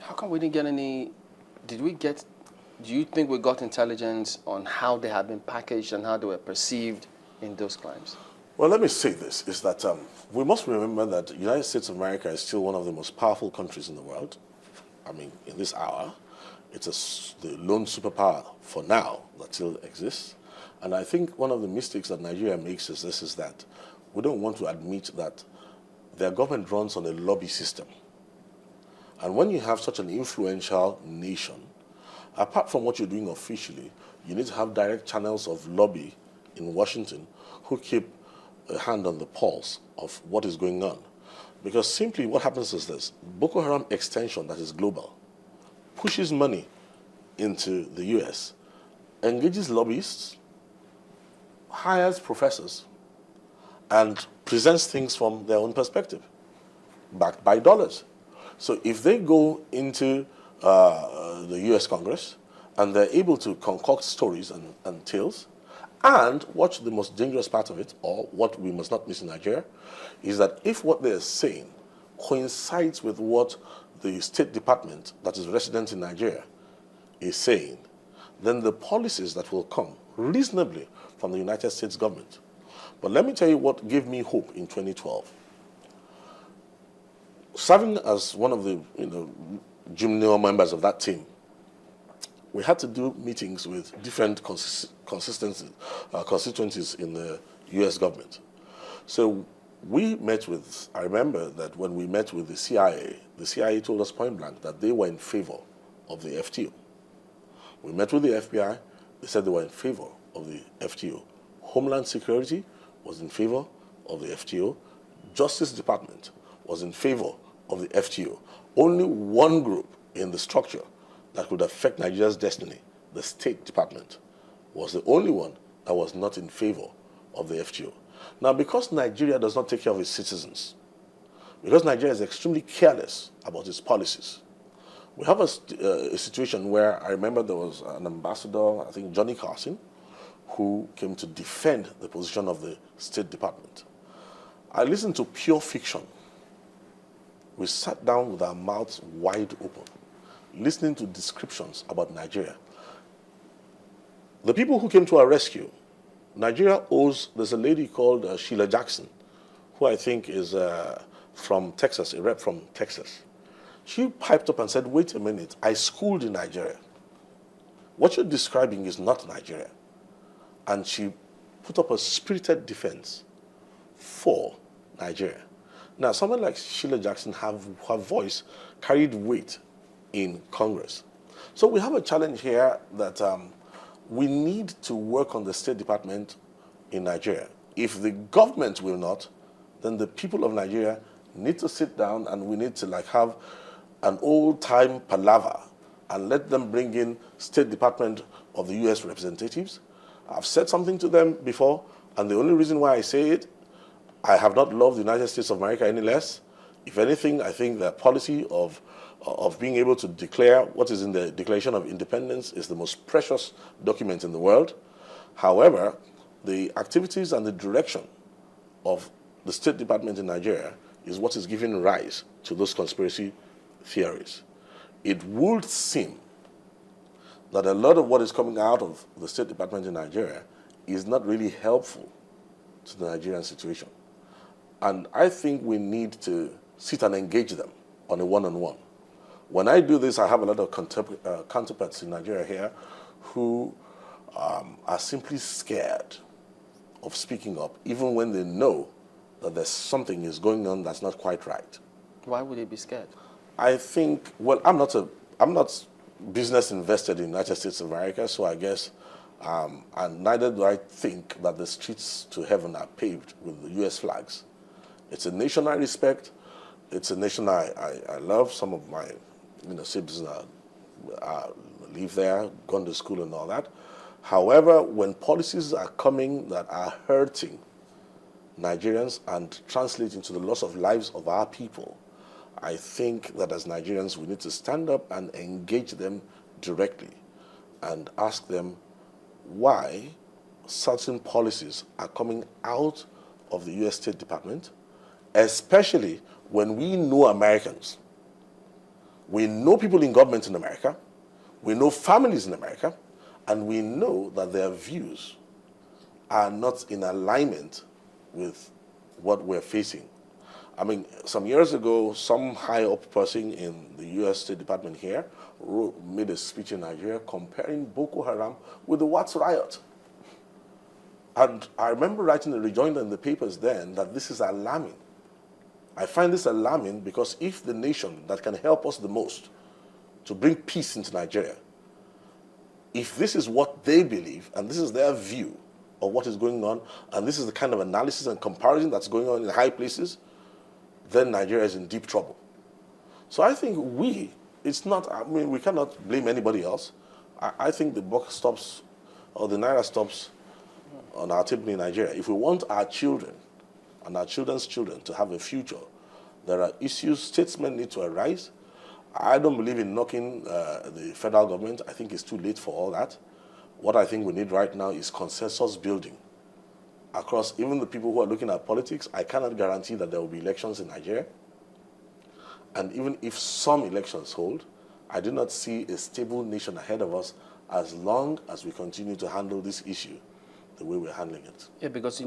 How come we didn't get any? Did we get? Do you think we got intelligence on how they have been packaged and how they were perceived in those crimes? Well, let me say this, is that we must remember that the United States of America is still one of the most powerful countries in the world. I mean, in this hour, it's the lone superpower for now that still exists. And I think one of the mistakes that Nigeria makes is this, is that we don't want to admit that their government runs on a lobby system. And when you have such an influential nation, apart from what you're doing officially, you need to have direct channels of lobby in Washington who keep a hand on the pulse of what is going on. Because simply what happens is this: Boko Haram extension that is global pushes money into the US, engages lobbyists, hires professors, and presents things from their own perspective, backed by dollars. So if they go into the US Congress and they're able to concoct stories and tales, and watch the most dangerous part of it, or what we must not miss in Nigeria, is that if what they're saying coincides with what the State Department that is resident in Nigeria is saying, then the policies that will come reasonably from the United States government. But let me tell you what gave me hope in 2012. Serving as one of the junior members of that team, we had to do meetings with different constituencies in the U.S. government. So we met with, I remember that when we met with the CIA told us point blank that they were in favor of the FTO. We met with the FBI, they said they were in favor of the FTO. Homeland Security was in favor of the FTO. Justice Department was in favor of the FTO. Only one group in the structure that could affect Nigeria's destiny, the State Department, was the only one that was not in favor of the FTO. Now, because Nigeria does not take care of its citizens, because Nigeria is extremely careless about its policies, we have a situation where I remember there was an ambassador, I think Johnny Carson, who came to defend the position of the State Department. I listened to pure fiction. We sat down with our mouths wide open, listening to descriptions about Nigeria. The people who came to our rescue, Nigeria owes, there's a lady called Sheila Jackson, who I think is from Texas, a rep from Texas. She piped up and said, wait a minute, I schooled in Nigeria. What you're describing is not Nigeria. And she put up a spirited defense for Nigeria. Now, someone like Sheila Jackson, her voice carried weight in Congress. So we have a challenge here that we need to work on the State Department in Nigeria. If the government will not, then the people of Nigeria need to sit down and we need to have an old-time palaver and let them bring in State Department of the U.S. representatives. I've said something to them before, and the only reason why I say it, I have not loved the United States of America any less. If anything, I think the policy of being able to declare what is in the Declaration of Independence is the most precious document in the world. However, the activities and the direction of the State Department in Nigeria is what is giving rise to those conspiracy theories. It would seem that a lot of what is coming out of the State Department in Nigeria is not really helpful to the Nigerian situation. And I think we need to sit and engage them on a one-on-one. When I do this, I have a lot of counterparts in Nigeria here who are simply scared of speaking up, even when they know that there's something is going on that's not quite right. Why would they be scared? I think, well, I'm not business invested in the United States of America, so I guess, and neither do I think that the streets to heaven are paved with the U.S. flags. It's a nation I respect. It's a nation I love. Some of my siblings live there, gone to school and all that. However, when policies are coming that are hurting Nigerians and translate into the loss of lives of our people, I think that as Nigerians, we need to stand up and engage them directly and ask them why certain policies are coming out of the U.S. State Department, especially when we know Americans We know people in government in America, we know families in America, and we know that their views are not in alignment with what we're facing. I mean, some years ago, some high-up person in the U.S. State Department here made a speech in Nigeria comparing Boko Haram with the Watts riot. And I remember writing a rejoinder in the papers then that this is alarming. I find this alarming because if the nation that can help us the most to bring peace into Nigeria, if this is what they believe and this is their view of what is going on, and this is the kind of analysis and comparison that's going on in high places, then Nigeria is in deep trouble. So I think we cannot blame anybody else. I think the buck stops, or the naira stops on our table in Nigeria. If we want our children and our children's children to have a future, there are issues statesmen need to arise. I don't believe in knocking the federal government. I think it's too late for all that. What I think we need right now is consensus building across even the people who are looking at politics. I cannot guarantee that there will be elections in Nigeria. And even if some elections hold, I do not see a stable nation ahead of us as long as we continue to handle this issue the way we're handling it. Yeah, because